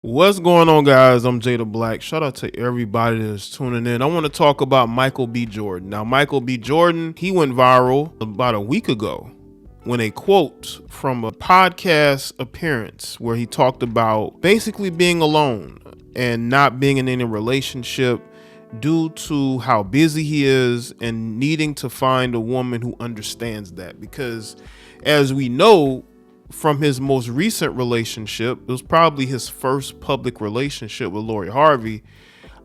What's going on, guys? I'm Jay the Black. Shout out to everybody that's tuning in. I want to talk about Michael B. Jordan. Now, Michael B. Jordan, he went viral about a week ago when a quote from a podcast appearance where he talked about basically being alone and not being in any relationship due to how busy he is and needing to find a woman who understands that. Because as we know, from his most recent relationship, it was probably his first public relationship with Lori Harvey.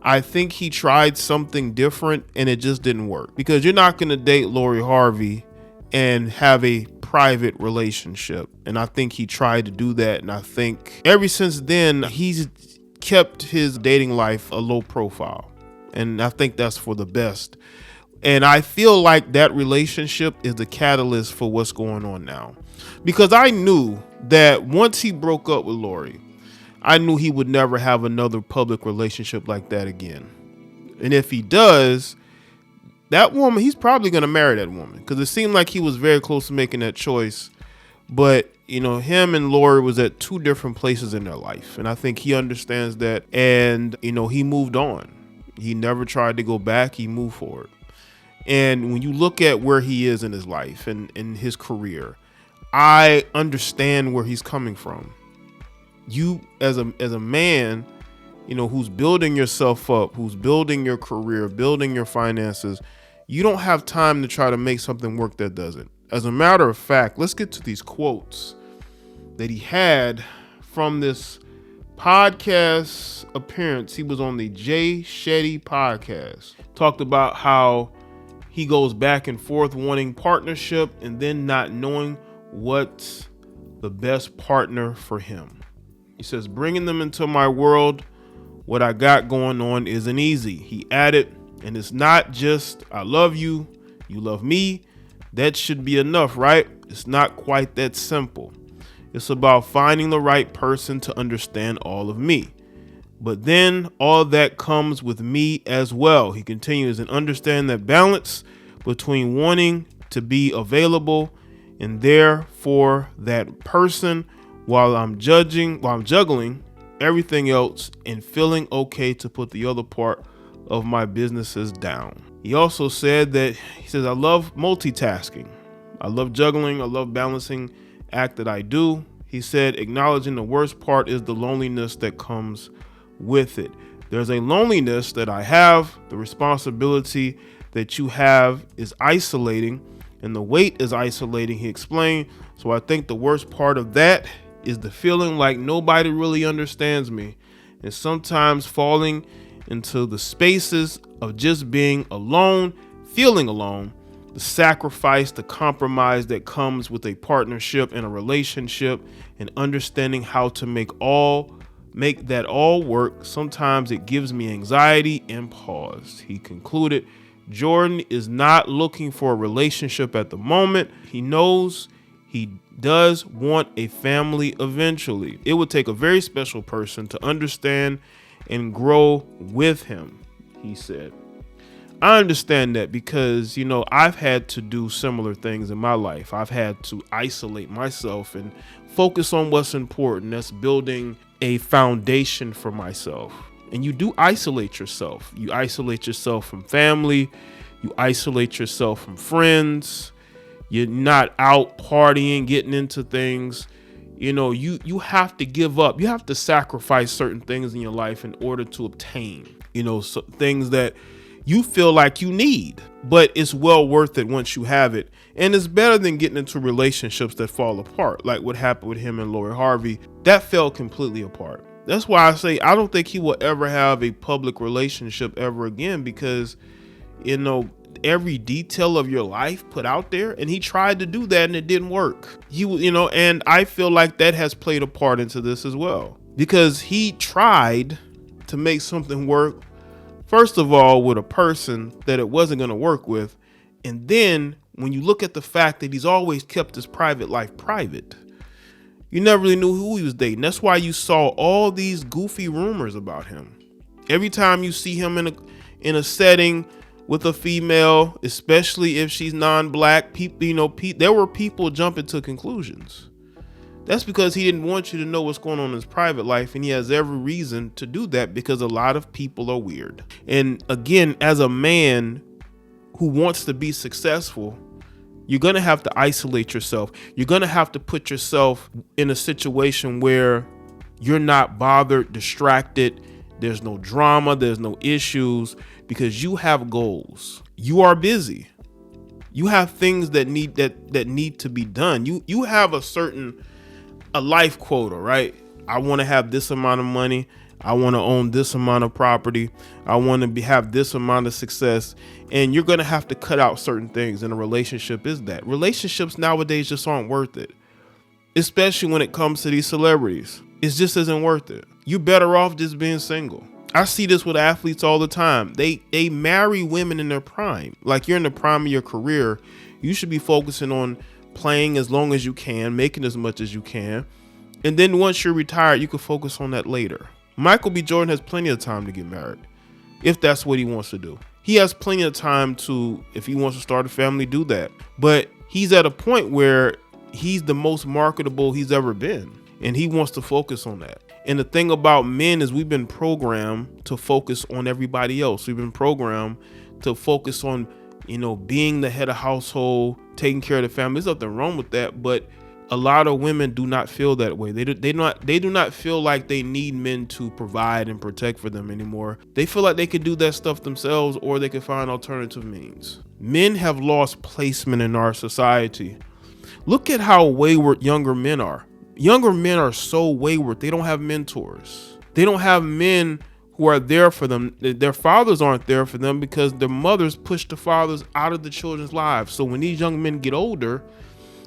I think he tried something different and it just didn't work, because you're not going to date Lori Harvey and have a private relationship. And I think he tried to do that. And I think ever since then, he's kept his dating life a low profile. And I think that's for the best. And I feel like that relationship is the catalyst for what's going on now. Because I knew that once he broke up with Lori, I knew he would never have another public relationship like that again. And if he does, that woman, he's probably going to marry that woman, because it seemed like he was very close to making that choice. But, you know, him and Lori was at two different places in their life. And I think he understands that. And, you know, he moved on. He never tried to go back. He moved forward. And when you look at where he is in his life and in his career, I understand where he's coming from. You as a man, you know, who's building yourself up, who's building your career, building your finances, you don't have time to try to make something work that doesn't. As a matter of fact, let's get to these quotes that he had from this podcast appearance. He was on the Jaye podcast. Talked about how he goes back and forth wanting partnership and then not knowing what's the best partner for him. He says, bringing them into my world, what I got going on isn't easy. He added, and it's not just I love you, you love me. That should be enough, right? It's not quite that simple. It's about finding the right person to understand all of me. But then all that comes with me as well. He continues, and understand that balance between wanting to be available and there for that person while I'm juggling everything else and feeling okay to put the other part of my businesses down. He also said that, he says, I love multitasking. I love juggling. I love balancing act that I do. He said, acknowledging the worst part is the loneliness that comes with it. There's a loneliness that I have. The responsibility that you have is isolating, and the weight is isolating, he explained. So I think the worst part of that is the feeling like nobody really understands me, and sometimes falling into the spaces of just being alone, feeling alone, the sacrifice, the compromise that comes with a partnership and a relationship, and understanding how to make that all work. Sometimes it gives me anxiety and pause. He concluded, Jordan is not looking for a relationship at the moment. He knows he does want a family eventually. It would take a very special person to understand and grow with him, he said. I understand that because, you know, I've had to do similar things in my life. I've had to isolate myself and focus on what's important. That's building a foundation for myself. And you do isolate yourself. You isolate yourself from family. You isolate yourself from friends. You're not out partying, getting into things. You know, you have to give up. You have to sacrifice certain things in your life in order to obtain, you know, things that you feel like you need, but it's well worth it once you have it. And it's better than getting into relationships that fall apart, like what happened with him and Lori Harvey. That fell completely apart. That's why I say I don't think he will ever have a public relationship ever again, because, you know, every detail of your life put out there, and he tried to do that and it didn't work. And I feel like that has played a part into this as well, because he tried to make something work, first of all, with a person that it wasn't going to work with. And then when you look at the fact that he's always kept his private life private, you never really knew who he was dating. That's why you saw all these goofy rumors about him. Every time you see him in a setting with a female, especially if she's non-black, people, there were people jumping to conclusions. That's because he didn't want you to know what's going on in his private life, and he has every reason to do that because a lot of people are weird. And again, as a man who wants to be successful, you're going to have to isolate yourself. You're going to have to put yourself in a situation where you're not bothered, distracted. There's no drama. There's no issues because you have goals. You are busy. You have things that need to be done. You have a life quota, right? I want to have this amount of money. I want to own this amount of property. I want to have this amount of success. And you're going to have to cut out certain things. And a relationship is that. Relationships nowadays just aren't worth it, especially when it comes to these celebrities. It just isn't worth it. You're better off just being single. I see this with athletes all the time. They marry women in their prime. Like, you're in the prime of your career. You should be focusing on playing as long as you can, making as much as you can. And then once you're retired, you can focus on that later. Michael B. Jordan has plenty of time to get married if that's what he wants to do. He has plenty of time to, if he wants to start a family, do that. But he's at a point where he's the most marketable he's ever been, and he wants to focus on that. And the thing about men is we've been programmed to focus on everybody else. We've been programmed to focus on, being the head of household, taking care of the family. There's nothing wrong with that, but a lot of women do not feel that way. They do not feel like they need men to provide and protect for them anymore. They feel like they could do that stuff themselves, or they could find alternative means. Men have lost placement in our society. Look at how wayward younger men are. Younger men are so wayward. They don't have mentors. They don't have men who are there for them. Their fathers aren't there for them because their mothers push the fathers out of the children's lives. So when these young men get older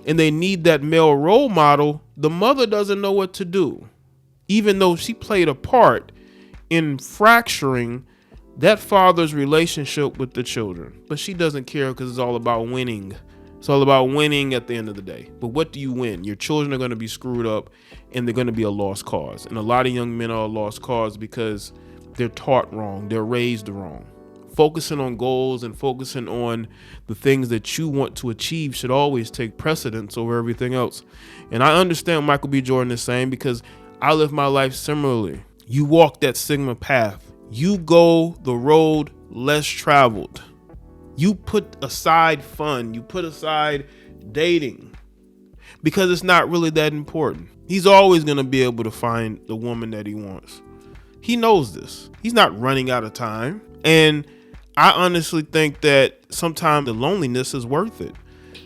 and they need that male role model, the mother doesn't know what to do, even though she played a part in fracturing that father's relationship with the children. But she doesn't care because it's all about winning. It's all about winning at the end of the day. But what do you win? Your children are going to be screwed up, and they're going to be a lost cause. And a lot of young men are a lost cause because they're taught wrong. They're raised wrong. Focusing on goals and focusing on the things that you want to achieve should always take precedence over everything else. And I understand what Michael B. Jordan is saying because I live my life similarly. You walk that Sigma path. You go the road less traveled. You put aside fun. You put aside dating because it's not really that important. He's always going to be able to find the woman that he wants. He knows this. He's not running out of time. And I honestly think that sometimes the loneliness is worth it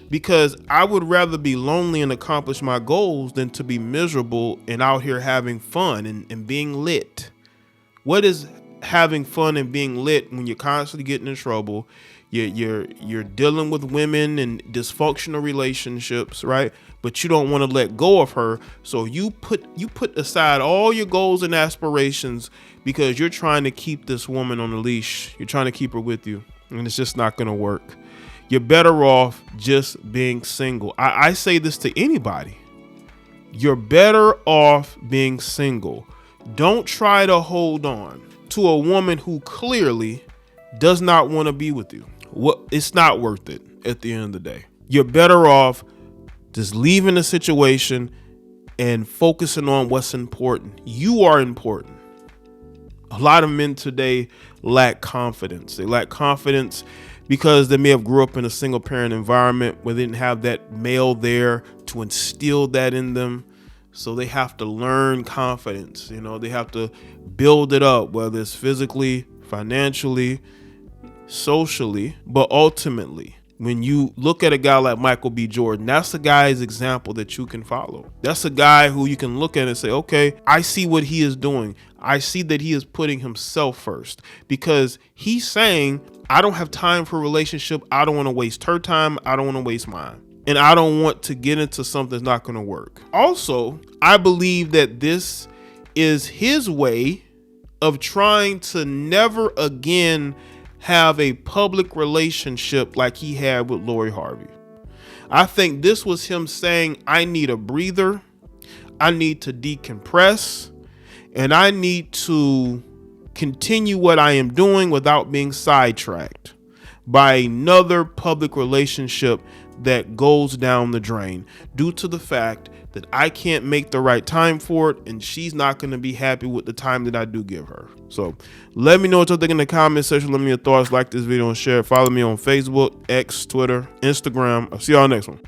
because I would rather be lonely and accomplish my goals than to be miserable and out here having fun and being lit. What is having fun and being lit when you're constantly getting in trouble? You're dealing with women and dysfunctional relationships, right? But you don't want to let go of her. So you put aside all your goals and aspirations because you're trying to keep this woman on a leash. You're trying to keep her with you, and it's just not going to work. You're better off just being single. I say this to anybody. You're better off being single. Don't try to hold on to a woman who clearly does not want to be with you. It's not worth it at the end of the day. You're better off just leaving the situation and focusing on what's important. You are important. A lot of men today lack confidence. They lack confidence because they may have grew up in a single parent environment where they didn't have that male there to instill that in them. So they have to learn confidence. They have to build it up, whether it's physically, financially, socially, but ultimately, when you look at a guy like Michael B. Jordan, that's a guy's example that you can follow. That's a guy who you can look at and say, okay, I see what he is doing. I see that he is putting himself first because he's saying, I don't have time for a relationship. I don't want to waste her time. I don't want to waste mine. And I don't want to get into something that's not going to work. Also, I believe that this is his way of trying to never again have a public relationship like he had with Lori Harvey. I think this was him saying, I need a breather. I need to decompress, and I need to continue what I am doing without being sidetracked by another public relationship that goes down the drain due to the fact that I can't make the right time for it, and she's not going to be happy with the time that I do give her. So let me know what you think in the comment section. Let me know your thoughts. Like this video and share it. Follow me on Facebook, X, Twitter, Instagram. I'll see y'all next one.